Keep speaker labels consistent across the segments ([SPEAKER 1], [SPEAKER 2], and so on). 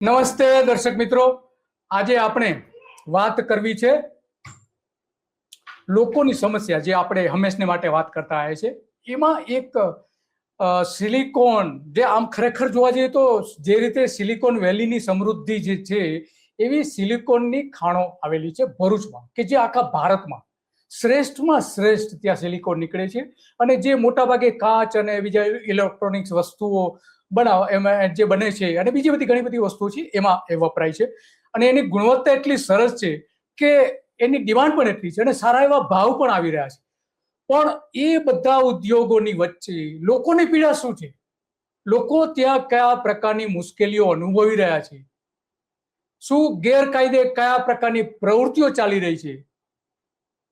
[SPEAKER 1] નમસ્તે દર્શક મિત્રો, આજે આપણે વાત કરવી છે લોકોની સમસ્યા જે આપણે હંમેશને માટે વાત કરતા આવ્યા છે એમાં એક સિલિકોન જે આમ ખરેખર જોવા જઈએ તો જે રીતે સિલિકોન વેલીની સમૃદ્ધિ જે છે એવી સિલિકોનની ખાણો આવેલી છે ભરૂચમાં કે જે આખા ભારતમાં શ્રેષ્ઠમાં શ્રેષ્ઠ ત્યાં સિલિકોન નીકળે છે અને જે મોટાભાગે કાચ અને બીજા ઇલેક્ટ્રોનિક્સ વસ્તુઓ એમાં જે બને છે અને બીજી બધી ઘણી બધી વસ્તુઓ છે એમાં એ વપરાય છે અને એની ગુણવત્તા એટલી સરસ છે કે એની ડિમાન્ડ પણ એટલી છે અને સારા એવા ભાવ પણ આવી રહ્યા છે. પણ એ બધા ઉદ્યોગોની વચ્ચે લોકોની પીડા શું છે, લોકો ત્યાં કયા પ્રકારની મુશ્કેલીઓ અનુભવી રહ્યા છે, શું ગેરકાયદે કયા પ્રકારની પ્રવૃત્તિઓ ચાલી રહી છે,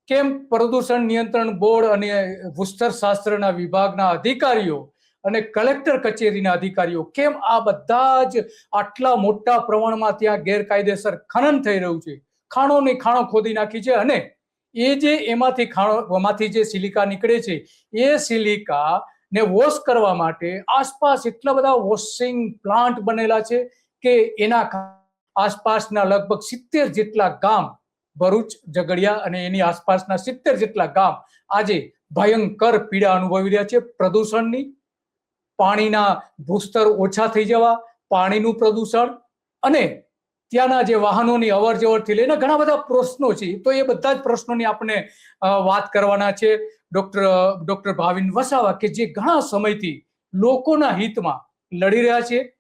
[SPEAKER 1] કેમ પ્રદૂષણ નિયંત્રણ બોર્ડ અને ભૂસ્તરશાસ્ત્રના વિભાગના અધિકારીઓ અને કલેક્ટર કચેરીના અધિકારીઓ કેમ આ બધા જ આટલા મોટા પ્રમાણમાં ત્યાં ગેરકાયદેસર ખનન થઈ રહ્યું છે, ખાણોની ખાણો ખોદી નાખી છે અને એ જે એમાંથી જે સિલિકા નીકળે છે એ સિલિકા ને વોશ કરવા માટે આસપાસ એટલા બધા વોશિંગ પ્લાન્ટ બનેલા છે કે એના આસપાસના લગભગ 70 જેટલા ગામ, ભરૂચ, ઝઘડિયા અને એની આસપાસના 70 જેટલા ગામ આજે ભયંકર પીડા અનુભવી રહ્યા છે પ્રદૂષણની. પાણીના ભૂસ્તર ઓછા થઈ જવા, પાણીનું પ્રદૂષણ અને ત્યાંના જે વાહનોની અવર જવરથી લઈને ઘણા બધા પ્રશ્નો છે. તો એ બધા જ પ્રશ્નોની આપણે વાત કરવાના છે ડોક્ટર ભાવિન વસાવા કે જે ઘણા સમયથી લોકોના હિતમાં લડી રહ્યા છે